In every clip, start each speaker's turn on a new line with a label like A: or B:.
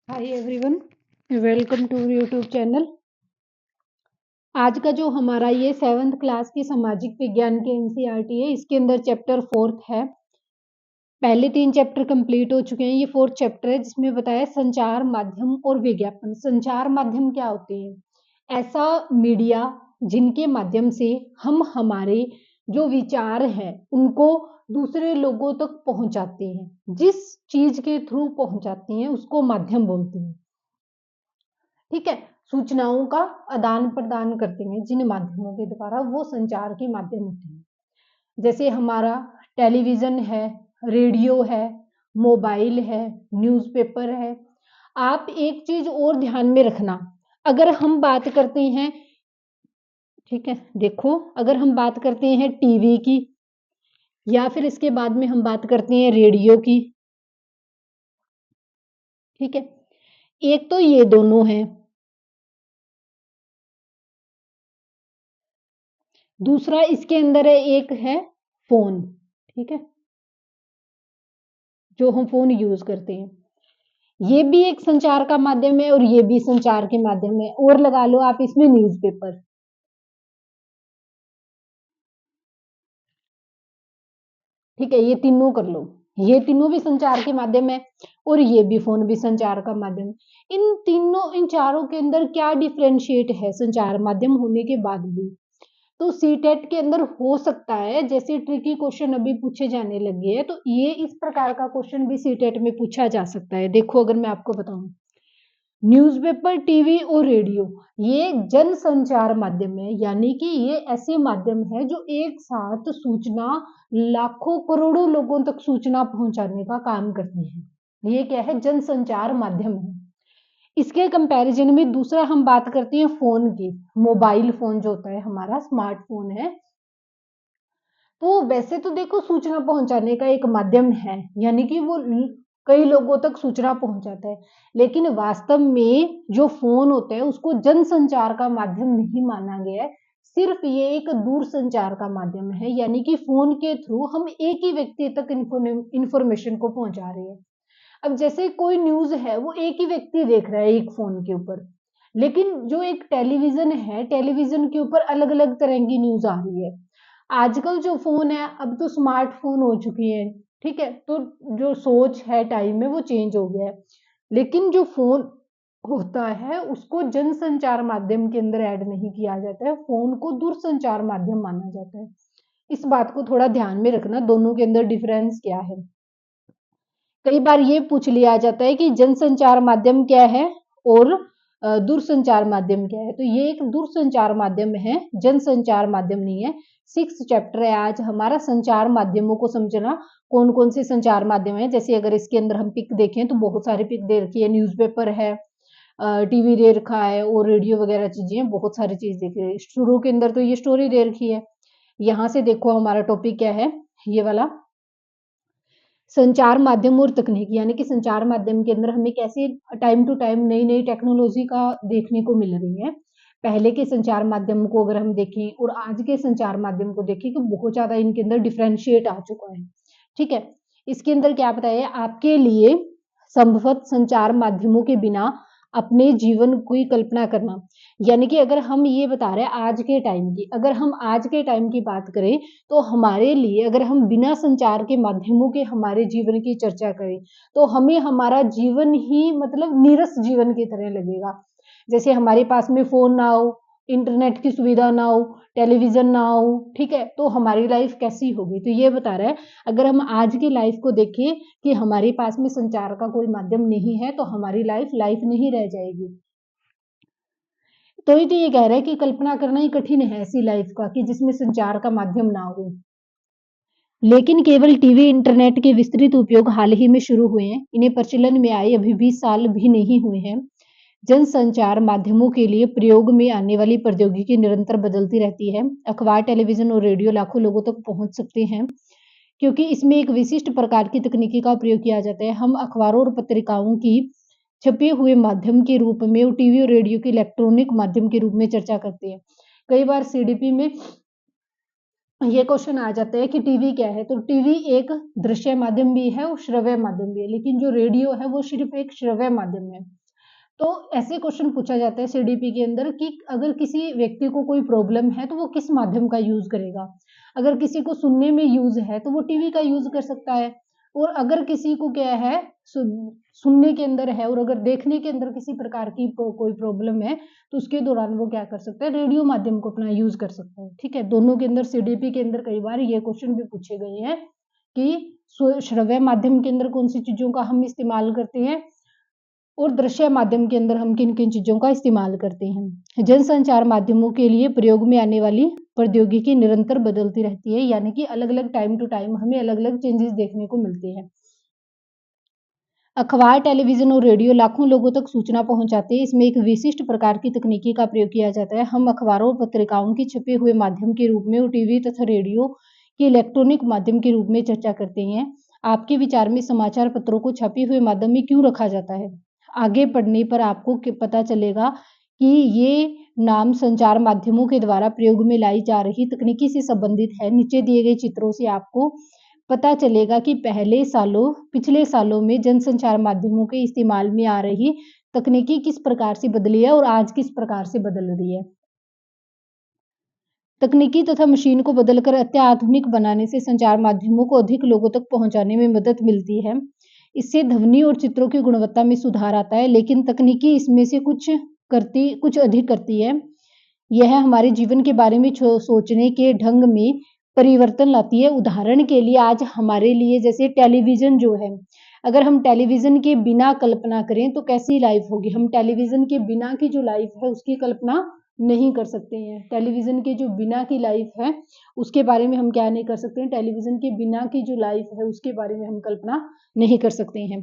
A: Hi everyone, welcome to YouTube channel. आज का जो हमारा ये 7th क्लास की सामाजिक विज्ञान के एनसीईआरटी है, इसके अंदर चैप्टर 4th है। पहले 3 चैप्टर कंप्लीट हो चुके हैं, ये 4th चैप्टर है जिसमें बताया संचार माध्यम और विज्ञापन। संचार माध्यम क्या होते हैं? ऐसा मीडिया जिनके माध्यम से हम हमारे जो विचार हैं उनको दूसरे लोगों तक पहुंचाते हैं। जिस चीज के थ्रू पहुंचाते हैं उसको माध्यम बोलते हैं। ठीक है, सूचनाओं का आदान प्रदान करते हैं जिन माध्यमों के द्वारा, वो संचार के माध्यम होते हैं। जैसे हमारा टेलीविजन है, रेडियो है, मोबाइल है, न्यूज़पेपर है। आप एक चीज और ध्यान में रखना, अगर हम बात करते हैं, ठीक है, देखो, अगर हम बात करते हैं टीवी की या फिर इसके बाद में हम बात करते हैं रेडियो की, ठीक है, एक तो ये दोनों हैं, दूसरा इसके अंदर है, एक है फोन। ठीक है, जो हम फोन यूज करते हैं, ये भी एक संचार का माध्यम है और ये भी संचार के माध्यम है। और लगा लो आप इसमें न्यूज़पेपर। ठीक है, ये तीनों कर लो, ये तीनों भी संचार के माध्यम है और ये भी फोन भी संचार का माध्यम है। इन तीनों, इन चारों के अंदर क्या डिफरेंशिएट है संचार माध्यम होने के बाद भी? तो सीटेट के अंदर हो सकता है, जैसे ट्रिकी क्वेश्चन अभी पूछे जाने लगे हैं, तो ये इस प्रकार का क्वेश्चन भी सीटेट में पूछा जा सकता है। देखो, अगर मैं आपको बताऊं, न्यूज़पेपर, टीवी और रेडियो ये जन संचार माध्यम है, यानी कि ये ऐसे माध्यम है जो एक साथ सूचना, लाखों करोड़ों लोगों तक सूचना पहुंचाने का काम करते हैं। ये क्या है? जन संचार माध्यम है। इसके कंपैरिजन में दूसरा हम बात करते हैं फोन की। मोबाइल फोन जो होता है हमारा, स्मार्टफोन है, तो वैसे तो देखो सूचना पहुंचाने का एक माध्यम है, यानी कि वो कई लोगों तक सूचना पहुंचाता है, लेकिन वास्तव में जो फोन होता है उसको जनसंचार का माध्यम नहीं माना गया है। सिर्फ ये एक दूर संचार का माध्यम है, यानी कि फोन के थ्रू हम एक ही व्यक्ति तक इंफॉर्मेशन को पहुंचा रहे हैं। अब जैसे कोई न्यूज है, वो एक ही व्यक्ति देख रहा है एक फोन के ऊपर, लेकिन जो एक टेलीविजन है, टेलीविजन के ऊपर अलग अलग तरह की न्यूज आ रही है। आजकल जो फोन है, अब तो स्मार्टफोन हो चुके हैं, ठीक है, तो जो सोच है टाइम में वो चेंज हो गया है। लेकिन जो फोन होता है उसको जनसंचार माध्यम के अंदर ऐड नहीं किया जाता है, फोन को दूरसंचार माध्यम माना जाता है। इस बात को थोड़ा ध्यान में रखना, दोनों के अंदर डिफरेंस क्या है। कई बार ये पूछ लिया जाता है कि जनसंचार माध्यम क्या है और दूरसंचार माध्यम क्या है, तो ये एक दूरसंचार माध्यम है, जनसंचार माध्यम नहीं है। 6th चैप्टर है आज हमारा, संचार माध्यमों को समझना। कौन कौन से संचार माध्यम है, जैसे अगर इसके अंदर हम पिक देखें तो बहुत सारी पिक दे रखी है, न्यूज़पेपर है, टीवी दे रखा है और रेडियो वगैरह चीजें, बहुत सारी चीज देख रही है। शुरू के अंदर तो ये स्टोरी दे रखी है। यहाँ से देखो हमारा टॉपिक क्या है, ये वाला, संचार माध्यम और तकनीक, यानी कि संचार माध्यम के अंदर हमें कैसे टाइम टू टाइम नई नई टेक्नोलॉजी का देखने को मिल रही है। पहले के संचार माध्यम को अगर हम देखें और आज के संचार माध्यम को देखें तो बहुत ज्यादा इनके अंदर डिफरेंशिएट आ चुका है। ठीक है, इसके अंदर क्या बताया आपके लिए, संभवत संचार माध्यमों के बिना अपने जीवन की कल्पना करना, यानी कि अगर हम ये बता रहे हैं आज के टाइम की, अगर हम आज के टाइम की बात करें तो हमारे लिए, अगर हम बिना संचार के माध्यमों के हमारे जीवन की चर्चा करें तो हमें हमारा जीवन ही मतलब नीरस जीवन की तरह लगेगा। जैसे हमारे पास में फोन ना हो, इंटरनेट की सुविधा ना हो, टेलीविजन ना हो, ठीक है, तो हमारी लाइफ कैसी होगी? तो ये बता रहा है, अगर हम आज की लाइफ को देखें कि हमारे पास में संचार का कोई माध्यम नहीं है तो हमारी लाइफ लाइफ नहीं रह जाएगी। तो ये कह रहा है कि कल्पना करना ही कठिन है ऐसी लाइफ का कि जिसमें संचार का माध्यम ना हो। लेकिन केवल टीवी, इंटरनेट के विस्तृत उपयोग हाल ही में शुरू हुए हैं, इन्हें प्रचलन में आए अभी 20 साल भी नहीं हुए हैं। जनसंचार माध्यमों के लिए प्रयोग में आने वाली प्रौद्योगिकी निरंतर बदलती रहती है। अखबार, टेलीविजन और रेडियो लाखों लोगों तक पहुंच सकते हैं क्योंकि इसमें एक विशिष्ट प्रकार की तकनीकी का प्रयोग किया जाता है। हम अखबारों और पत्रिकाओं की छपे हुए माध्यम के रूप में और टीवी और रेडियो के इलेक्ट्रॉनिक माध्यम के रूप में चर्चा करते हैं। कई बार सीडीपी में ये क्वेश्चन आ जाता है कि टीवी क्या है, तो टीवी एक दृश्य माध्यम भी है और श्रव्य माध्यम भी है, लेकिन जो रेडियो है वो सिर्फ एक श्रव्य माध्यम है। तो ऐसे क्वेश्चन पूछा जाता है सीडीपी के अंदर कि अगर किसी व्यक्ति को कोई प्रॉब्लम है तो वो किस माध्यम का यूज करेगा। अगर किसी को सुनने में यूज है तो वो टीवी का यूज कर सकता है, और अगर किसी को क्या है सुनने के अंदर है और अगर देखने के अंदर किसी प्रकार की कोई प्रॉब्लम है तो उसके दौरान वो क्या कर सकता है, रेडियो माध्यम को अपना यूज कर सकता है। ठीक है, दोनों के अंदर सीडीपी के अंदर कई बार ये क्वेश्चन भी पूछे गए हैं कि श्रव्य माध्यम के अंदर कौन सी चीजों का हम इस्तेमाल करते हैं और दृश्य माध्यम के अंदर हम किन किन चीजों का इस्तेमाल करते हैं। जनसंचार माध्यमों के लिए प्रयोग में आने वाली प्रौद्योगिकी निरंतर बदलती रहती है, यानी कि अलग अलग टाइम टू टाइम हमें अलग अलग चेंजेस देखने को मिलते हैं। अखबार, टेलीविजन और रेडियो लाखों लोगों तक सूचना पहुंचाते हैं। इसमें एक विशिष्ट प्रकार की तकनीकी का प्रयोग किया जाता है। हम अखबारों और पत्रिकाओं के छपे हुए माध्यम के रूप में और टीवी तथा रेडियो के इलेक्ट्रॉनिक माध्यम के रूप में चर्चा करते हैं। आपके विचार में समाचार पत्रों को छपे हुए माध्यम में क्यों रखा जाता है? आगे पढ़ने पर आपको पता चलेगा कि ये नाम संचार माध्यमों के द्वारा प्रयोग में लाई जा रही तकनीकी से संबंधित है। नीचे दिए गए चित्रों से आपको पता चलेगा कि पिछले सालों में जनसंचार माध्यमों के इस्तेमाल में आ रही तकनीकी किस प्रकार से बदली है और आज किस प्रकार से बदल रही है। तकनीकी तथा मशीन को बदलकर अत्याधुनिक बनाने से संचार माध्यमों को अधिक लोगों तक पहुंचाने में मदद मिलती है। इससे ध्वनि और चित्रों की गुणवत्ता में सुधार आता है, लेकिन तकनीकी इसमें से कुछ अधिक करती है। यह हमारे जीवन के बारे में सोचने के ढंग में परिवर्तन लाती है। उदाहरण के लिए आज हमारे लिए जैसे टेलीविजन जो है, अगर हम टेलीविजन के बिना कल्पना करें तो कैसी लाइफ होगी। हम टेलीविजन के बिना की जो लाइफ है उसकी कल्पना नहीं कर सकते हैं। टेलीविजन के जो बिना की लाइफ है उसके बारे में हम क्या नहीं कर सकते हैं, टेलीविजन के बिना की जो लाइफ है उसके बारे में हम कल्पना नहीं कर सकते हैं।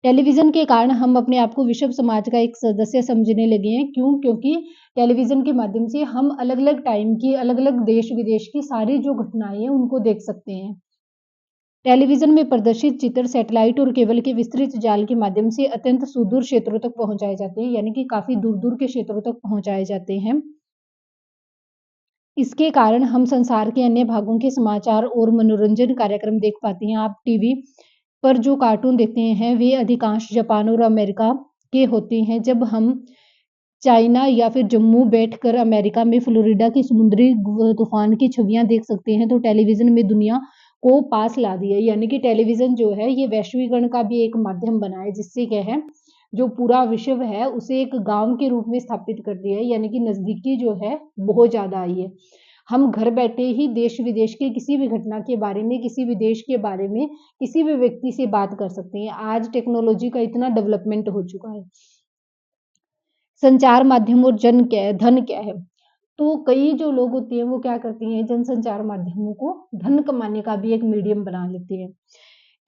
A: टेलीविजन के कारण हम अपने आप को विश्व समाज का एक सदस्य समझने लगे हैं। क्यों? क्योंकि टेलीविजन के माध्यम से हम अलग अलग टाइम की, अलग अलग देश विदेश की सारी जो घटनाएं हैं उनको देख सकते हैं। टेलीविजन में प्रदर्शित चित्र सैटेलाइट और केबल के विस्तृत जाल के माध्यम से अत्यंत सुदूर क्षेत्रों तक पहुंचाए जाते हैं, यानी कि काफी दूर दूर के क्षेत्रों तक पहुंचाए जाते हैं। इसके कारण हम संसार के अन्य भागों के समाचार और मनोरंजन कार्यक्रम देख पाते हैं। आप टीवी पर जो कार्टून देखते हैं वे अधिकांश जापान और अमेरिका के होते हैं। जब हम चाइना या फिर जम्मू बैठकर अमेरिका में फ्लोरिडा की समुद्री तूफान की छवियां देख सकते हैं, तो टेलीविजन में दुनिया को पास ला दिया। यानी कि टेलीविजन जो है ये वैश्वीकरण का भी एक माध्यम बना है, जिससे क्या है जो पूरा विश्व है उसे एक गांव के रूप में स्थापित कर दिया है, यानी कि नजदीकी जो है बहुत ज्यादा आई है। हम घर बैठे ही देश विदेश के किसी भी घटना के बारे में, किसी भी देश के बारे में, किसी भी व्यक्ति से बात कर सकते हैं। आज टेक्नोलॉजी का इतना डेवलपमेंट हो चुका है। संचार माध्यम और धन क्या है? तो कई जो लोग होते हैं वो क्या करते हैं, जनसंचार माध्यमों को धन कमाने का भी एक मीडियम बना लेते हैं।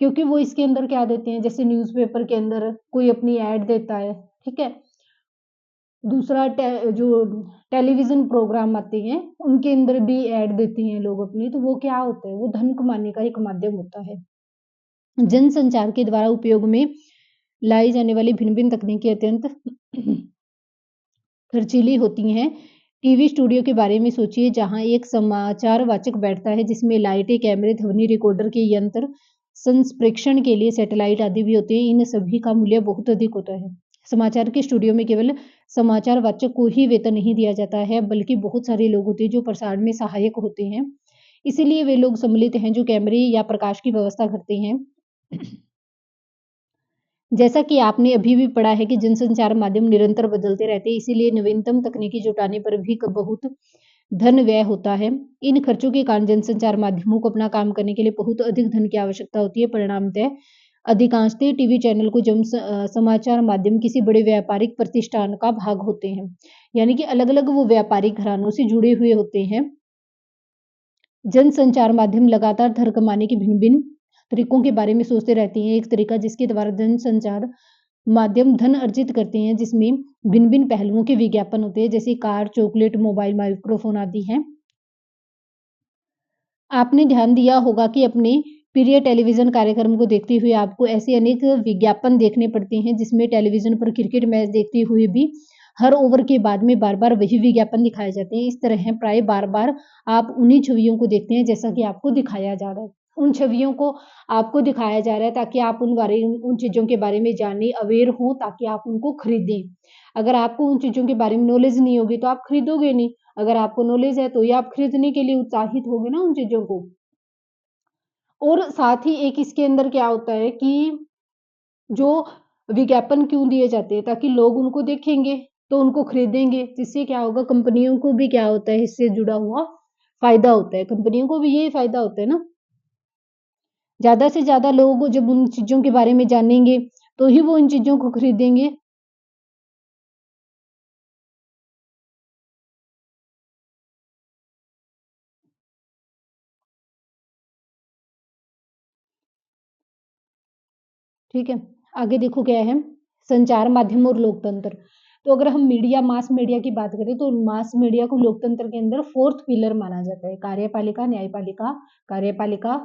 A: क्योंकि वो इसके अंदर क्या देते हैं, जैसे न्यूज़पेपर के अंदर कोई अपनी ऐड देता है, ठीक है। दूसरा जो टेलीविजन प्रोग्राम आते हैं उनके अंदर भी ऐड देते हैं लोग अपनी, तो वो क्या होता है, वो धन कमाने का एक माध्यम होता है। जनसंचार के द्वारा उपयोग में लाई जाने वाली भिन्न भिन्न तकनीकें अत्यंत खर्चीली होती हैं। टीवी स्टूडियो के बारे में सोचिए, जहां एक समाचार वाचक बैठता है जिसमें लाइटें, कैमरे, ध्वनि रिकॉर्डर के यंत्र, संप्रेषण के लिए सैटेलाइट आदि भी होते हैं। इन सभी का मूल्य बहुत अधिक होता है। समाचार के स्टूडियो में केवल समाचार वाचक को ही वेतन नहीं दिया जाता है, बल्कि बहुत सारे लोग होते हैं जो प्रसारण में सहायक होते हैं। इसीलिए वे लोग सम्मिलित हैं जो कैमरे या प्रकाश की व्यवस्था करते हैं। जैसा कि आपने अभी भी पढ़ा है कि जनसंचार माध्यम निरंतर बदलते रहते हैं, इसीलिए नवीनतम तकनीकी जुटाने पर भी बहुत धन व्यय होता है। इन खर्चों के कारण जनसंचार माध्यमों को अपना काम करने के लिए बहुत अधिक धन की आवश्यकता होती है। परिणामतः अधिकांशतः टीवी चैनल को समाचार माध्यम किसी बड़े व्यापारिक प्रतिष्ठान का भाग होते हैं, यानी कि अलग अलग वो व्यापारिक घरानों से जुड़े हुए होते हैं। जनसंचार माध्यम लगातार धन कमाने के भिन्न भिन्न तरीकों के बारे में सोचते रहते हैं। एक तरीका जिसके द्वारा जनसंचार माध्यम धन अर्जित करते हैं, जिसमें भिन्न भिन्न पहलुओं के विज्ञापन होते हैं, जैसे कार, चॉकलेट, मोबाइल, माइक्रोफोन आदि हैं। आपने ध्यान दिया होगा कि अपने प्रिय टेलीविजन कार्यक्रम को देखते हुए आपको ऐसे अनेक विज्ञापन देखने पड़ते हैं, जिसमें टेलीविजन पर क्रिकेट मैच देखते हुए भी हर ओवर के बाद में बार-बार वही विज्ञापन दिखाए जाते हैं। इस तरह प्राय बार-बार आप उन्हीं छवियों को देखते हैं जैसा कि आपको दिखाया जा रहा है। उन छवियों को आपको दिखाया जा रहा है ताकि आप उन चीज़ों के बारे में जानें, अवेयर हों ताकि आप उनको खरीदें। अगर आपको उन चीज़ों के बारे में नॉलेज नहीं होगी तो आप खरीदोगे नहीं। अगर आपको नॉलेज है तो ही आप खरीदने के लिए उत्साहित होगे ना उन चीज़ों को। और साथ ही एक इसके अंदर क्या होता है कि जो विज्ञापन क्यों दिए जाते हैं ताकि लोग उनको देखेंगे तो उनको खरीदेंगे, जिससे क्या होगा कंपनियों को भी क्या होता है इससे जुड़ा हुआ फ़ायदा होता है। कंपनियों को भी यही फ़ायदा होता है ना। ज़्यादा से ज़्यादा लोग जब उन चीज़ों के बारे में जानेंगे तो ही वो इन चीज़ों को खरीदेंगे। ठीक है? आगे देखो क्या है, संचार माध्यम और लोकतंत्र। तो अगर हम मास मीडिया की बात करें तो मास मीडिया को लोकतंत्र के अंदर 4th पिलर माना जाता है। कार्यपालिका, न्यायपालिका, कार्यपालिका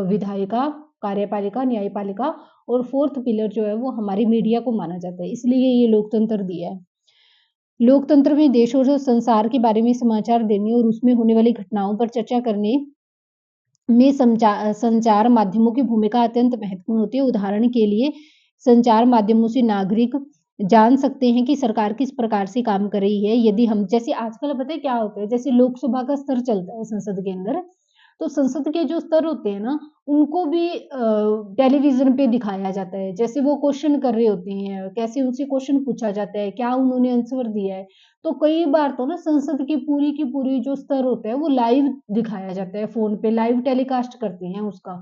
A: विधायिका, कार्यपालिका, न्यायपालिका और 4th पिलर जो है वो हमारी मीडिया को माना जाता है। इसलिए ये लोकतंत्र दिया है। लोकतंत्र में देश और संसार के बारे में समाचार देने और उसमें होने वाली घटनाओं पर चर्चा करने में संचार माध्यमों की भूमिका अत्यंत महत्वपूर्ण होती है। उदाहरण के लिए संचार माध्यमों से नागरिक जान सकते हैं कि सरकार किस प्रकार से काम कर रही है। यदि हम जैसे आजकल पता है क्या होता है, जैसे लोकसभा का स्तर चलता है संसद के अंदर, तो संसद के जो स्तर होते हैं ना, उनको भी टेलीविज़न पे दिखाया जाता है। जैसे वो क्वेश्चन कर रहे होते हैं, कैसे उनसे क्वेश्चन पूछा जाता है, क्या उन्होंने आंसर दिया है। तो कई बार तो ना संसद की पूरी जो स्तर होता है वो लाइव दिखाया जाता है फ़ोन पे, लाइव टेलीकास्ट करते हैं उसका।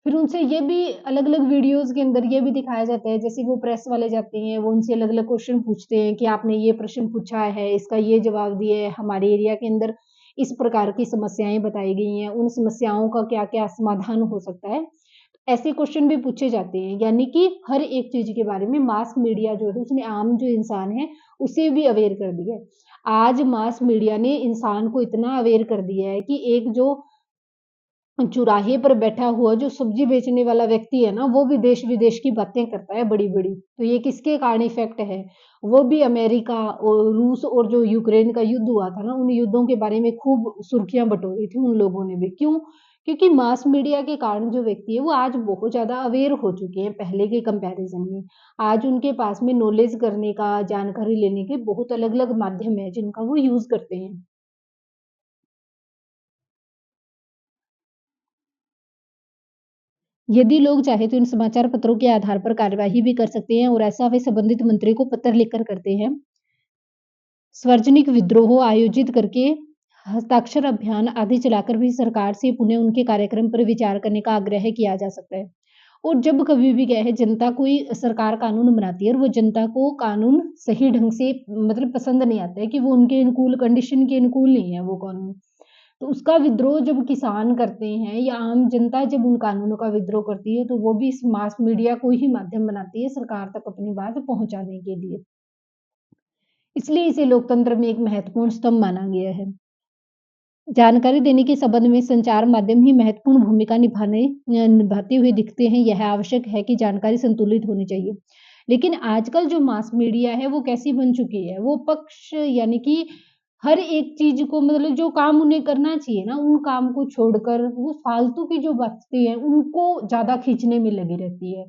A: फिर उनसे ये भी अलग-अलग वीडियोज़ के अंदर ये भी दिखाया जाता है, जैसे वो प्रेस वाले जाते हैं, वो उनसे अलग-अलग क्वेश्चन पूछते हैं कि आपने ये प्रश्न पूछा है, इसका ये जवाब दिया है, हमारे एरिया के अंदर इस प्रकार की समस्याएँ बताई गई हैं, उन समस्याओं का क्या-क्या समाधान हो सकता है। ऐसे क्वेश्चन भी पूछे जाते हैं, यानी कि हर एक चीज़ के बारे में मास मीडिया जो है उसने आम जो इंसान है, उसे भी अवेयर कर दिया है। आज मास मीडिया ने इंसान को इतना अवेयर कर दिया है कि एक जो चौराहे पर बैठा हुआ जो सब्जी बेचने वाला व्यक्ति है ना, वो भी देश-विदेश की बातें करता है बड़ी-बड़ी। तो ये किसके कारण इफ़ेक्ट है? वो भी अमेरिका और रूस और जो यूक्रेन का युद्ध हुआ था ना, उन युद्धों के बारे में खूब सुर्खियाँ बटोरी थी उन लोगों ने भी। क्यों? क्योंकि मास मीडिया के कारण जो व्यक्ति है, वो आज बहुत ज़्यादा अवेयर हो चुके हैं पहले के कंपैरिज़न में। आज उनके पास में नॉलेज करने का, जानकारी लेने के बहुत अलग-अलग माध्यम हैं, जिनका वो यूज़ करते हैं। यदि लोग चाहें तो इन समाचार पत्रों के आधार पर कार्यवाही भी कर सकते हैं और ऐसा वे संबंधित मंत्री को पत्र लिखकर करते हैं। सार्वजनिक विद्रोह आयोजित करके हस्ताक्षर अभियान आदि चलाकर भी सरकार से पुनः उनके कार्यक्रम पर विचार करने का आग्रह किया जा सकता है। और जब कभी भी क्या है जनता कोई सरकार कानून बनाती है और वो जनता को कानून सही ढंग से मतलब पसंद नहीं आता है कि वो उनके अनुकूल कंडीशन के अनुकूल नहीं है वो कानून। तो उसका विद्रोह जब किसान करते हैं या आम जनता जब उन कानूनों का विद्रोह करती है तो वो भी इस मास मीडिया को ही माध्यम बनाती है सरकार तक अपनी बात पहुंचाने के लिए। इसलिए इसे लोकतंत्र में एक महत्वपूर्ण स्तंभ माना गया है। जानकारी देने के संबंध में संचार माध्यम ही महत्वपूर्ण भूमिका निभाते हुए दिखते हैं। यह आवश्यक है कि जानकारी संतुलित होनी चाहिए। लेकिन आजकल जो मास मीडिया है वो कैसी बन चुकी है? वो पक्ष यानी कि हर एक चीज़ को मतलब जो काम उन्हें करना चाहिए ना, उन काम को छोड़कर वो फालतू की जो बातें हैं उनको ज़्यादा खींचने में लगी रहती है।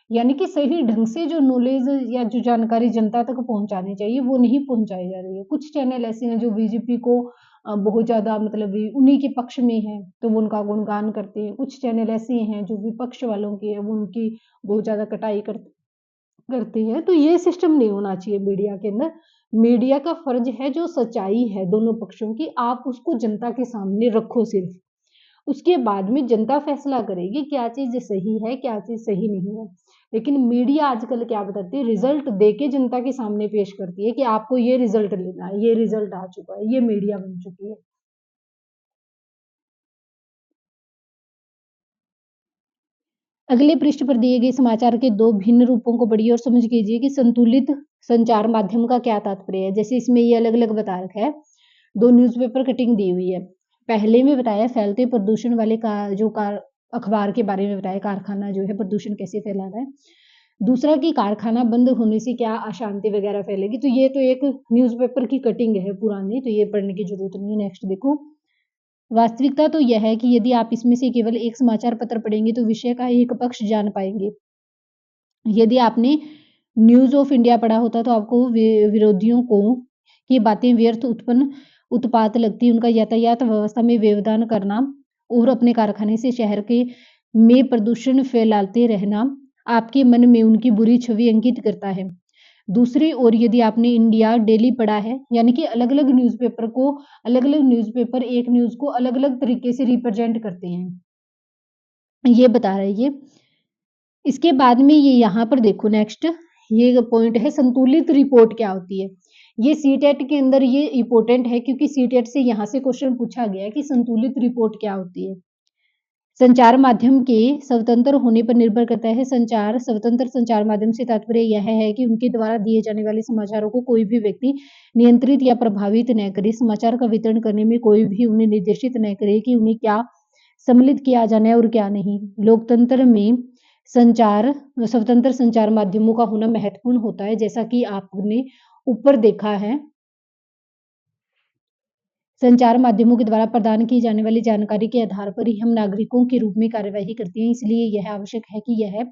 A: यानी कि सही ढंग से जो नॉलेज या जो जानकारी जनता तक पहुँचानी चाहिए, वो नहीं पहुँचाई जा रही है। कुछ चैनल ऐसे हैं जो बीजेपी को बहुत ज़्यादा मतलब उन्हीं के पक्ष में हैं, तो वो उनका गुणगान करते हैं। कुछ चैनल ऐसे हैं जो विपक्ष वालों के हैं, वो उनकी बहुत ज़्यादा कटाई करते हैं। तो ये सिस्टम नहीं होना चाहिए मीडिया के अंदर। मीडिया का फ़र्ज़ है जो सच्चाई है दोनों पक्षों की, आप उसको जनता के सामने रखो सिर्फ़। उसके बाद में जनता फैसला करेगी क्या चीज़ सही है, क्या चीज़ सही नहीं है। लेकिन मीडिया आजकल क्या बताती है रिज़ल्ट देके जनता के सामने पेश करती है कि आपको ये रिज़ल्ट लेना है, ये रिज़ल्ट आ चुका है, ये मीडिया बन चुकी है। अगले पृष्ठ पर दिए गए समाचार के 2 भिन्न रूपों को पढ़िए और समझ कीजिए कि संतुलित संचार माध्यम का क्या तात्पर्य है। जैसे इसमें ये अलग-अलग बता रखा है, 2 न्यूज़पेपर कटिंग दी हुई है। पहले में बताया फैलते प्रदूषण वाले का जो कार अखबार के बारे में बताया कारखाना जो है प्रदूषण कैसे फैला रहा है। दूसरा कि कारखाना बंद होने से क्या अशांति वगैरह फैलेगी। तो ये तो एक न्यूज़पेपर की कटिंग है पुरानी, तो ये पढ़ने की जरूरत नहीं है। नेक्स्ट देखो, वास्तविकता तो यह है कि यदि आप इसमें से केवल एक समाचार पत्र पढ़ेंगे तो विषय का एक पक्ष जान पाएंगे। यदि आपने न्यूज़ ऑफ इंडिया पढ़ा होता तो आपको विरोधियों को की बातें व्यर्थ उत्पात लगती। उनका यातायात व्यवस्था में व्यवधान करना और अपने कारखाने से शहर के में प्रदूषण फैलाते रहना आपके मन में उनकी बुरी छवि अंकित करता है। दूसरी ओर यदि आपने इंडिया डेली पढ़ा है, यानी कि अलग-अलग न्यूज़पेपर एक न्यूज़ को अलग-अलग तरीके से रिप्रेजेंट करते हैं। ये बता रहा है ये। इसके बाद में ये यहाँ पर देखो नेक्स्ट, ये पॉइंट है संतुलित रिपोर्ट क्या होती है। ये सीटेट के अंदर ये इंपॉर्टेंट है क्योंकि सीटेट से यहाँ से क्वेश्चन पूछा गया है कि संतुलित रिपोर्ट क्या होती है। संचार माध्यम के स्वतंत्र होने पर निर्भर करता है। स्वतंत्र संचार माध्यम से तात्पर्य यह है कि उनके द्वारा दिए जाने वाले समाचारों को कोई भी व्यक्ति नियंत्रित या प्रभावित न करे। समाचार का वितरण करने में कोई भी उन्हें निर्देशित न करे कि उन्हें क्या सम्मिलित किया जाना है और क्या नहीं। लोकतंत्र में स्वतंत्र संचार माध्यमों का होना महत्वपूर्ण होता है। जैसा कि आपने ऊपर देखा है, संचार माध्यमों के द्वारा प्रदान की जाने वाली जानकारी के आधार पर ही हम नागरिकों के रूप में कार्यवाही करते हैं। इसलिए यह आवश्यक है कि यह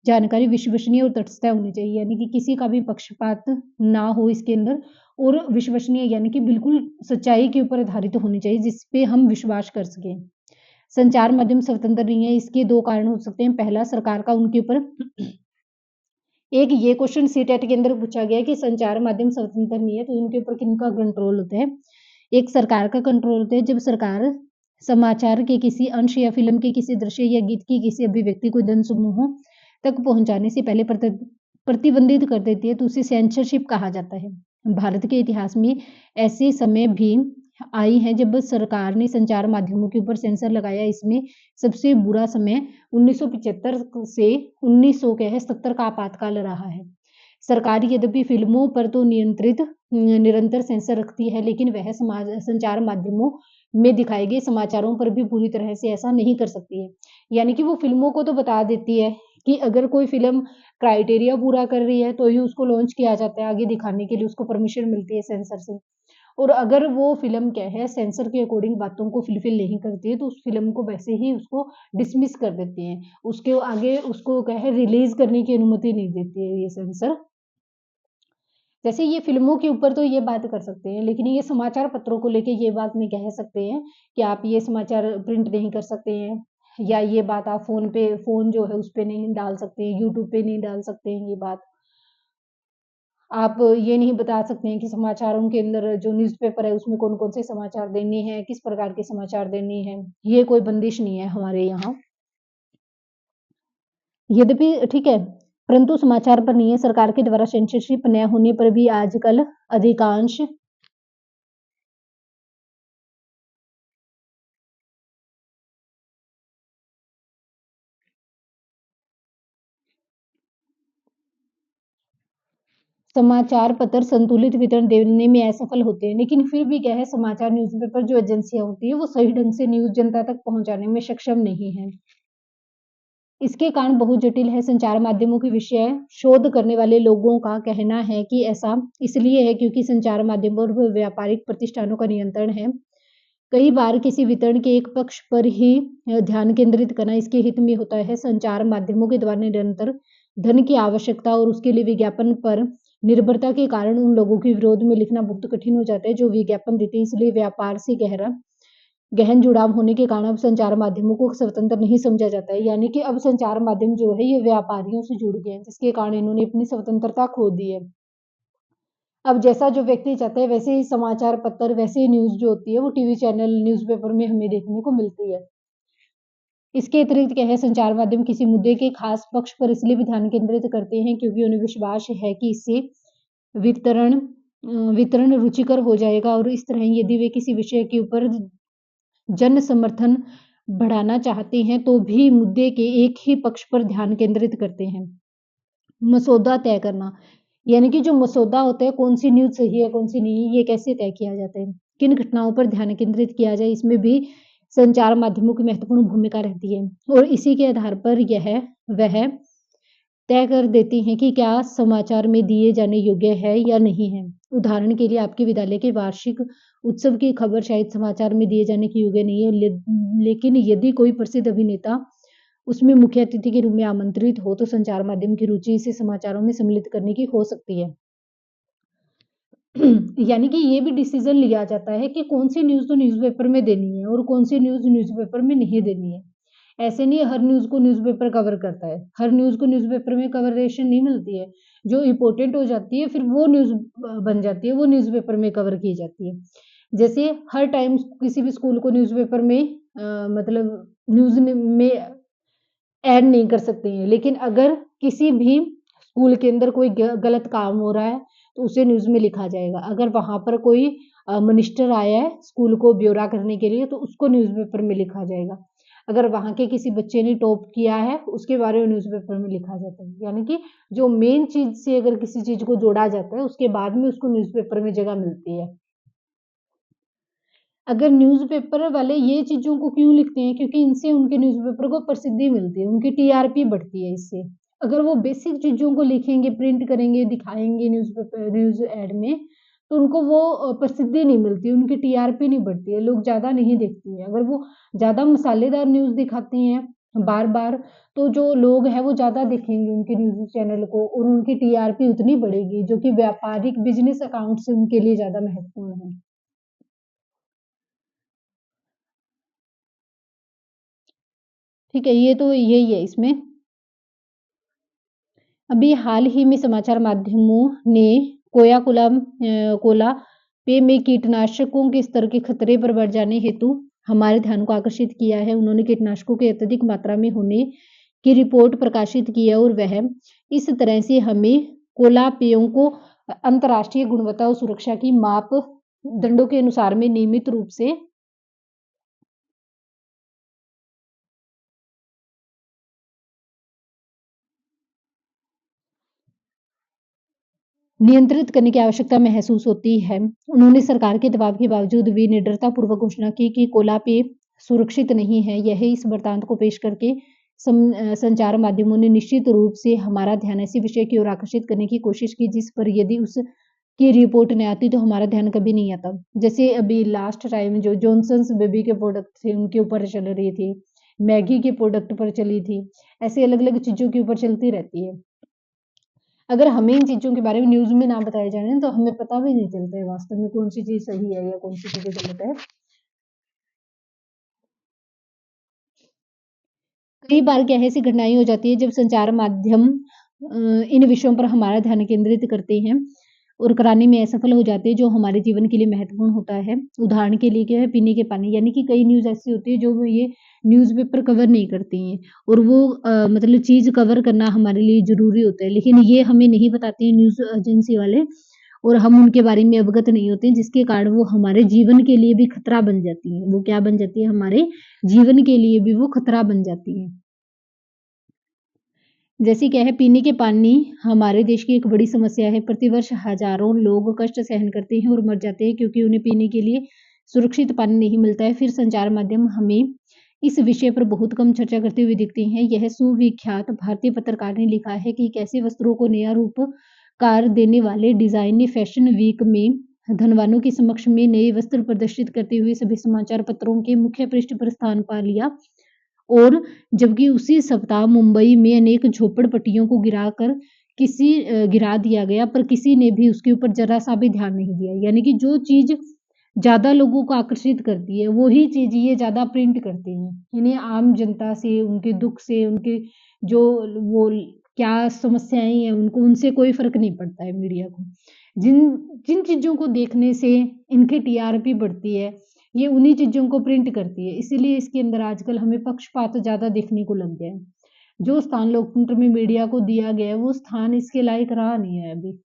A: जानकारी विश्वसनीय और तटस्थ होनी चाहिए, यानी कि किसी का भी पक्षपात ना हो इसके अंदर, और विश्वसनीय यानी कि बिल्कुल सच्चाई के ऊपर आधारित होनी चाहिए जिस पे हम विश्वास कर सकें। संचार माध्यम स्वतंत्र नहीं है, इसके दो कारण हो सकते हैं। पहला, सरकार का उनके ऊपर एक ये क्वेश्चन सीटेट के अंदर पूछा गया कि संचार माध्यम स्वतंत्र नहीं है तो इनके ऊपर किनका कंट्रोल होता है। एक सरकार का कंट्रोल होता है। जब सरकार समाचार के किसी अंश या फिल्म के किसी दृश्य या गीत की किसी अभिव्यक्ति को जन समूहों तक पहुंचाने से पहले प्रतिबंधित कर देती है तो उसे सेंसरशिप कहा जाता है। भारत के इतिहास में ऐसे समय भी आई हैं जब सरकार ने संचार माध्यमों के ऊपर सेंसर लगाया। इसमें सबसे बुरा समय 1975 से 1970 का आपातकाल रहा है। सरकार यद्यपि फिल्मों पर तो निरंतर सेंसर रखती है, लेकिन वह संचार माध्यमों में दिखाए गए समाचारों पर भी पूरी तरह से ऐसा नहीं कर सकती है। यानी कि वो फिल्मों को तो बता देती है कि अगर कोई फिल्म क्राइटेरिया पूरा कर रही है तो ही उसको लॉन्च किया जाता है, आगे दिखाने के लिए उसको परमिशन मिलती है सेंसर से। और अगर वो फिल्म क्या है सेंसर के अकॉर्डिंग बातों को फुलफिल नहीं करती है तो उस फिल्म को वैसे ही उसको डिसमिस कर देती हैं। उसके आगे उसको क्या है रिलीज करने की अनुमति नहीं देती है ये सेंसर। जैसे ये फिल्मों के ऊपर तो ये बात कर सकते हैं, लेकिन ये समाचार पत्रों को लेके ये बात नहीं कह सकते हैं कि आप ये समाचार प्रिंट नहीं कर सकते हैं, या ये बात आप फोन जो है उस पे नहीं डाल सकते हैं, यूट्यूब पे नहीं डाल सकते हैं। ये बात आप ये नहीं बता सकते हैं कि समाचारों के अंदर जो न्यूज़पेपर है उसमें कौन-कौन से समाचार देने हैं, किस प्रकार के समाचार देने हैं। ये कोई बंदिश नहीं है हमारे यहाँ। यद्यपि ठीक है, परंतु समाचार पर नहीं है। सरकार के द्वारा सेंसरशिप न होने पर भी आजकल अधिकांश समाचार पत्र संतुलित वितरण देने में असफल होते हैं। लेकिन फिर भी क्या है, समाचार न्यूज़पेपर जो एजेंसियां होती है वो सही ढंग से न्यूज़ जनता तक पहुंचाने में सक्षम नहीं है। इसके कारण बहुत जटिल है। संचार माध्यमों के विषय शोध करने वाले लोगों का कहना है कि ऐसा इसलिए है क्योंकि संचार माध्यमों पर व्यापारिक प्रतिष्ठानों का नियंत्रण है। कई बार किसी वितरण के एक पक्ष पर ही ध्यान केंद्रित करना इसके हित में होता है। संचार माध्यमों के द्वारा निरंतर धन की आवश्यकता और उसके लिए विज्ञापन पर निर्भरता के कारण उन लोगों के विरोध में लिखना बहुत कठिन हो जाता है जो विज्ञापन देते हैं। इसलिए व्यापार से गहन जुड़ाव होने के कारण अब संचार माध्यमों को स्वतंत्र नहीं समझा जाता है। यानी कि अब संचार माध्यम जो है ये व्यापारियों से जुड़ गए हैं, जिसके कारण इन्होंने अपनी स्वतंत्रता खो दी है। अब जैसा जो व्यक्ति चाहता है वैसे ही समाचार पत्र, वैसे ही न्यूज़ जो होती है वो टीवी चैनल, न्यूज़पेपर में हमें देखने को मिलती है। इसके अतिरिक्त क्या है, संचार माध्यम किसी मुद्दे के खास पक्ष पर इसलिए भी ध्यान केंद्रित करते हैं क्योंकि उन्हें विश्वास है कि इससे वितरण वितरण रुचिकर हो जाएगा, और इस तरह यदि वे किसी विषय के ऊपर जन समर्थन बढ़ाना चाहते हैं तो भी मुद्दे के एक ही पक्ष पर ध्यान केंद्रित करते हैं। मसौदा तय करना, यानी कि जो मसौदा होता है कौन सी न्यूज़ सही है कौन सी नहीं, ये कैसे तय किया जाता है, किन घटनाओं पर ध्यान केंद्रित किया जाए, इसमें भी संचार माध्यमों की महत्वपूर्ण भूमिका रहती है। और इसी के आधार पर वह तय कर देती हैं कि क्या समाचार में दिए जाने योग्य है या नहीं है। उदाहरण के लिए आपके विद्यालय के वार्षिक उत्सव की खबर शायद समाचार में दिए जाने के योग्य नहीं है, लेकिन यदि कोई प्रसिद्ध अभिनेता उसमें मुख्य अतिथि के रूप में आमंत्रित हो, तो संचार माध्यम की रुचि इसे समाचारों में सम्मिलित करने की हो सकती है। यानी कि ये भी डिसीजन लिया जाता है कि कौन सी न्यूज़ तो न्यूज़पेपर में देनी है और कौन सी न्यूज़ न्यूज़पेपर में नहीं देनी है। ऐसे नहीं है हर न्यूज़ को न्यूज़पेपर कवर करता है। हर न्यूज़ को न्यूज़पेपर में कवरेशन नहीं मिलती है। जो इम्पोर्टेंट हो जाती है फिर वो न्यूज़ बन जाती है, वो न्यूज़पेपर में कवर की जाती है। जैसे हर टाइम किसी भी स्कूल को न्यूज़पेपर में मतलब न्यूज़ में ऐड नहीं कर सकते हैं, लेकिन अगर किसी भी स्कूल के अंदर कोई गलत काम हो रहा है तो उसे न्यूज़ में लिखा जाएगा। अगर वहाँ पर कोई मिनिस्टर आया है स्कूल को ब्यौरा करने के लिए तो उसको न्यूज़पेपर में लिखा जाएगा। अगर वहाँ के किसी बच्चे ने टॉप किया है उसके बारे में न्यूज़पेपर में लिखा जाता है। यानी कि जो मेन चीज़ से अगर किसी चीज़ को जोड़ा जाता है उसके बाद में उसको न्यूज़पेपर में जगह मिलती है। अगर न्यूज़पेपर वाले ये चीज़ों को क्यों लिखते हैं? क्योंकि इनसे उनके न्यूज़पेपर को प्रसिद्धि मिलती है, उनकी टीआरपी बढ़ती है इससे। अगर वो बेसिक चीज़ों को लिखेंगे, प्रिंट करेंगे, दिखाएँगे न्यूज़ ऐड में, तो उनको वो प्रसिद्धि नहीं मिलती, उनकी टीआरपी नहीं बढ़ती है, लोग ज़्यादा नहीं देखते हैं। अगर वो ज़्यादा मसालेदार न्यूज़ दिखाते हैं बार-बार, तो जो लोग हैं वो ज़्यादा देखेंगे उनके न्यूज़ चैनल को और उनकी टीआरपी उतनी बढ़ेगी, जो कि व्यापारिक बिज़नेस अकाउंट से उनके लिए ज़्यादा महत्वपूर्ण है। ठीक है, ये तो यही है इसमें। अभी हाल ही में समाचार माध्यमों ने कोला पे में कीटनाशकों के स्तर के खतरे पर बढ़ जाने हेतु हमारे ध्यान को आकर्षित किया है। उन्होंने कीटनाशकों के अत्यधिक मात्रा में होने की रिपोर्ट प्रकाशित की है और वह इस तरह से हमें कोला पेयों को अंतर्राष्ट्रीय गुणवत्ता और सुरक्षा की मापदंडों के अनुसार में नियमित रूप से नियंत्रित करने की आवश्यकता महसूस होती है। उन्होंने सरकार के दबाव के बावजूद भी निडरतापूर्वक घोषणा की कि कोला पेय सुरक्षित नहीं है। यह इस वृत्तांत को पेश करके संचार माध्यमों ने निश्चित रूप से हमारा ध्यान ऐसे विषय की ओर आकर्षित करने की कोशिश की जिस पर यदि उसकी रिपोर्ट नहीं आती तो हमारा ध्यान कभी नहीं आता। जैसे अभी लास्ट टाइम जो जॉनसन्स बेबी के प्रोडक्ट थे उनके ऊपर चल रही थी, मैगी के प्रोडक्ट पर चली थी, ऐसे अलग-अलग चीज़ों के ऊपर चलती रहती है। अगर हमें इन चीज़ों के बारे में न्यूज़ में ना बताया जाए ना, तो हमें पता भी नहीं चलता है वास्तव में कौन-सी चीज़ सही है या कौन-सी चीज़ें गलत है। कई बार क्या है ऐसी घटनाएँ हो जाती है जब संचार माध्यम इन विषयों पर हमारा ध्यान केंद्रित करते हैं और कराने में असफल हो जाते हैं जो हमारे जीवन के लिए महत्वपूर्ण होता है। उदाहरण के लिए क्या है पीने के पानी यानी कि कई न्यूज़ ऐसी होती है जो ये न्यूज़पेपर कवर नहीं करती हैं और वो मतलब चीज़ कवर करना हमारे लिए ज़रूरी होता है। लेकिन ये हमें नहीं बताते हैं न्यूज़ एजेंसी वाले और हम उनके बारे में अवगत नहीं होते हैं जिसके कारण वो हमारे जीवन के लिए भी खतरा बन जाती हैं। वो क्या बन जाती है हमारे जीवन के लिए भी वो खतरा बन जाती हैं। जैसे क्या है पीने के पानी हमारे देश की एक बड़ी समस्या है। प्रतिवर्ष हज़ारों लोग कष्ट सहन करते हैं और मर जाते हैं क्योंकि उन्हें पीने के लिए सुरक्षित पानी नहीं मिलता है। फिर संचार माध्यम हमें इस विषय पर बहुत कम चर्चा करते हुए दिखते हैं। यह सुविख्यात भारतीय पत्रकार ने लिखा है कि कैसे वस्त्रों को नया रूपकार देने वाले डिज़ाइन ने फैशन वीक में धनवानों के समक्ष में नए वस्त्र प्रदर्शित करते हुए सभी समाचार पत्रों के मुख्य पृष्ठ पर स्थान पा लिया। और जबकि उसी सप्ताह मुंबई में अनेक झोपड़पट्टियों को गिरा दिया गया पर किसी ने भी उसके ऊपर ज़रा-सा भी ध्यान नहीं दिया। यानी कि जो चीज़ ज़्यादा लोगों को आकर्षित करती है, वही चीज़ ये ज़्यादा प्रिंट करती हैं। इन्हें आम जनता से, उनके दुःख से, उनके जो वो क्या समस्याएँ हैं उनको उनसे कोई फ़र्क नहीं पड़ता है मीडिया को। जिन जिन चीज़ों को देखने से इनकी टीआरपी बढ़ती है, ये उन्हीं चीज़ों को प्रिंट करती है, इसीलिए इसके अंदर आजकल हमें पक्षपात ज़्यादा देखने को लग गया है। जो स्थान लोकतंत्र में मीडिया को दिया गया है, वो स्थान इसके लायक रहा नहीं है अभी।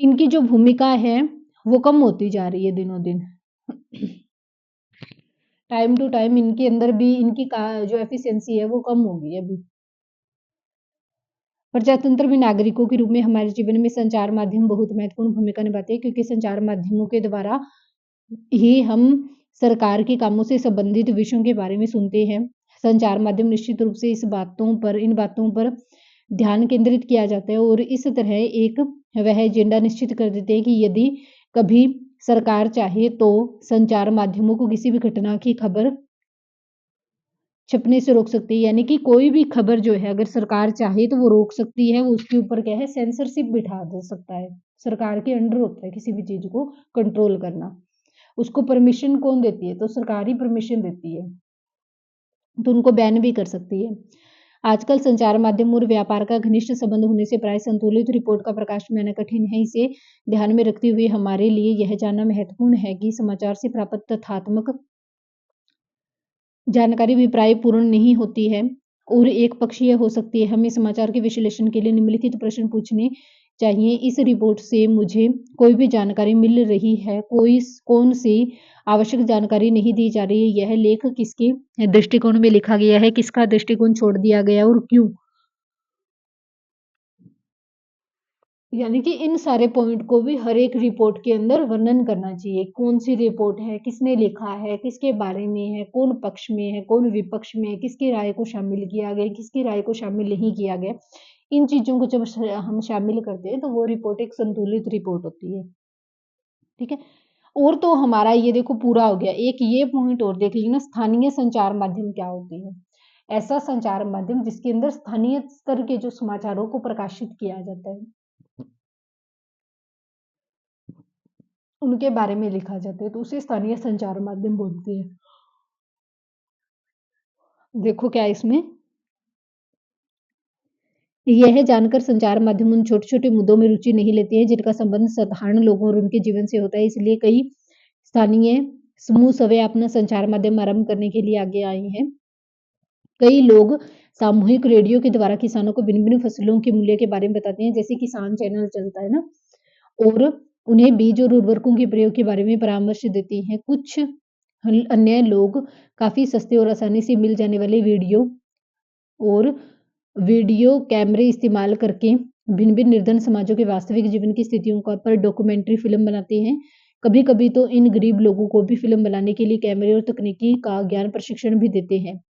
A: इनकी जो भूमिका है, वो कम होती जा रही है दिनों-दिन। टाइम टू टाइम इनके अंदर भी इनकी का जो एफिशिएंसी है, वो कम हो गई है अभी। प्रजातंत्र में नागरिकों के रूप में हमारे जीवन में संचार माध्यम बहुत महत्वपूर्ण भूमिका निभाते हैं क्योंकि संचार माध्यमों के द्वारा ही हम सरकार के कामों से संबंधित विषयों के बारे में सुनते हैं। संचार माध्यम निश्चित रूप से इन बातों पर ध्यान केंद्रित किया जाता है और इस तरह एक वह एजेंडा निश्चित कर देते हैं कि यदि कभी सरकार चाहे तो संचार माध्यमों को किसी भी घटना की खबर छपने से रोक सकती है। यानी कि कोई भी खबर जो है अगर सरकार चाहे तो वो रोक सकती है, वो उसके ऊपर क्या है सेंसरशिप बिठा दे सकता है। सरकार के अंडर होता है किसी भी चीज को कंट्रोल करना। उसको परमिशन कौन देती है? तो सरकार ही परमिशन देती है, तो उनको बैन भी कर सकती है। आजकल संचार माध्यम और व्यापार का घनिष्ठ संबंध होने से प्राय संतुलित रिपोर्ट का प्रकाश में आना कठिन है। इसे ध्यान में रखते हुए हमारे लिए यह जानना महत्वपूर्ण है कि समाचार से प्राप्त तथ्यात्मक जानकारी अभिप्राय पूर्ण नहीं होती है और एक पक्षीय हो सकती है। हमें समाचार के विश्लेषण के लिए निम्नलिखित प्रश्न पूछने चाहिए। इस रिपोर्ट से मुझे कोई भी जानकारी मिल रही है? कौन सी आवश्यक जानकारी नहीं दी जा रही है? यह लेख किसके दृष्टिकोण में लिखा गया है? किसका दृष्टिकोण छोड़ दिया गया और क्यों? यानी कि इन सारे पॉइंट को भी हर एक रिपोर्ट के अंदर वर्णन करना चाहिए। कौन सी रिपोर्ट है, किसने लिखा है, किसके बारे में है, कौन पक्ष में है, कौन विपक्ष में है, किसकी राय को शामिल किया गया, किसकी राय को शामिल नहीं किया गया। इन चीजों को जब हम शामिल करते हैं तो वो रिपोर्ट एक संतुलित रिपोर्ट होती है। ठीक है, और तो हमारा ये देखो पूरा हो गया। एक ये पॉइंट और देख लेना, स्थानीय संचार माध्यम क्या होती है? ऐसा संचार माध्यम जिसके अंदर स्थानीय स्तर के जो समाचारों को प्रकाशित किया जाता है, उनके बारे में लिखा जाता है, तो उसे स्थानीय संचार माध्यम बोलते हैं। देखो क्या इसमें, यह जानकर संचार माध्यम उन छोटे छोटे मुद्दों में रुचि नहीं लेते हैं जिनका संबंध साधारण लोगों और उनके जीवन से होता है। इसलिए कई स्थानीय समूह सवे अपना संचार माध्यम आरंभ करने के लिए आगे आए हैं। कई लोग सामूहिक रेडियो के द्वारा किसानों को भिन्न भिन्न फसलों के मूल्य के बारे में बताते हैं, जैसे किसान चैनल चलता है ना, और उन्हें बीज और उर्वरकों के प्रयोग के बारे में परामर्श देती हैं। कुछ अन्य लोग काफी सस्ते और आसानी से मिल जाने वाले वीडियो कैमरे इस्तेमाल करके भिन्न भिन्न निर्धन समाजों के वास्तविक जीवन की स्थितियों का पर डॉक्यूमेंट्री फिल्म बनाते हैं। कभी कभी तो इन गरीब लोगों को भी फिल्म बनाने के लिए कैमरे और तकनीकी का ज्ञान प्रशिक्षण भी देते हैं।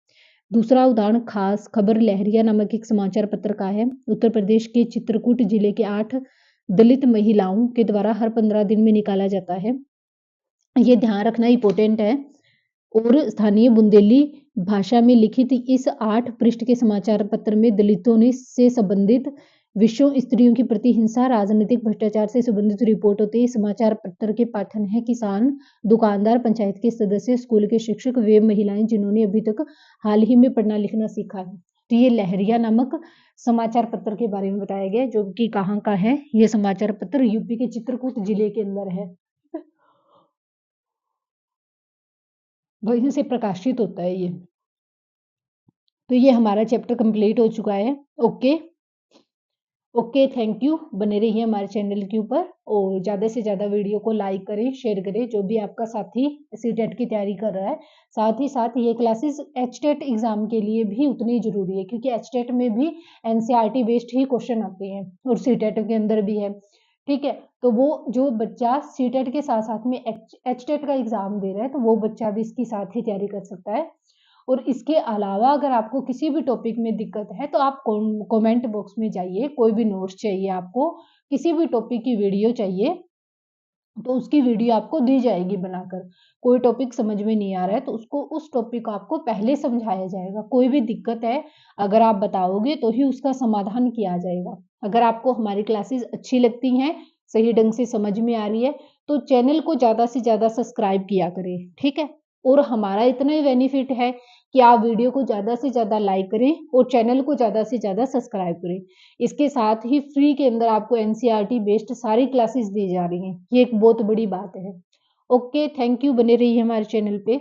A: दूसरा उदाहरण खास खबर लहरिया नामक एक समाचार पत्र का है। उत्तर प्रदेश के चित्रकूट जिले के 8 दलित महिलाओं के द्वारा हर 15 दिन में निकाला जाता है। ये ध्यान रखना इंपॉर्टेंट है। और स्थानीय बुंदेली भाषा में लिखित इस 8 पृष्ठ के समाचार पत्र में दलितों से संबंधित विषयों, स्त्रियों की प्रति हिंसा, राजनीतिक भ्रष्टाचार से संबंधित रिपोर्ट होती है। समाचार पत्र के पाठन है किसान, दुकानदार, पंचायत के सदस्य, स्कूल के शिक्षक, वे महिलाएं जिन्होंने अभी तक हाल ही में पढ़ना लिखना सीखा है। तो ये लहरिया नामक समाचार पत्र के बारे में बताया गया, जो कि कहाँ का है? ये समाचार पत्र यूपी के चित्रकूट जिले के अंदर है, वहीं से प्रकाशित होता है ये। तो ये हमारा चैप्टर कंप्लीट हो चुका है। Okay okay, thank you. बने रहिए हमारे चैनल के ऊपर और ज़्यादा से ज़्यादा वीडियो को लाइक करें, शेयर करें। जो भी आपका साथी सीटेट की तैयारी कर रहा है, साथ ही साथ ये क्लासेस एचटेट एग्जाम के लिए भी उतनी जरूरी है, क्योंकि एचटेट में भी एनसीईआरटी बेस्ड ही क्वेश्चन आते हैं और सीटेट के अंदर भी है। ठीक है, तो वो जो बच्चा सीटेट के साथ साथ में एचटेट का एग्जाम दे रहा है, तो वो बच्चा भी इसकी साथ ही तैयारी कर सकता है। और इसके अलावा अगर आपको किसी भी टॉपिक में दिक्कत है तो आप कमेंट बॉक्स में जाइए। कोई भी नोट्स चाहिए, आपको किसी भी टॉपिक की वीडियो चाहिए, तो उसकी वीडियो आपको दी जाएगी बनाकर। कोई टॉपिक समझ में नहीं आ रहा है तो उसको उस टॉपिक को आपको पहले समझाया जाएगा। कोई भी दिक्कत है अगर आप बताओगे तो ही उसका समाधान किया जाएगा। अगर आपको हमारी क्लासेस अच्छी लगती हैं, सही ढंग से समझ में आ रही है, तो चैनल को ज़्यादा से ज़्यादा सब्सक्राइब किया करें। ठीक है, और हमारा इतना ही बेनिफिट है कि आप वीडियो को ज़्यादा से ज़्यादा लाइक करें और चैनल को ज़्यादा से ज़्यादा सब्सक्राइब करें। इसके साथ ही फ्री के अंदर आपको एनसीईआरटी बेस्ड सारी क्लासेस दी जा रही हैं, ये एक बहुत बड़ी बात है। Okay, thank you. बने रहिए हमारे चैनल पे।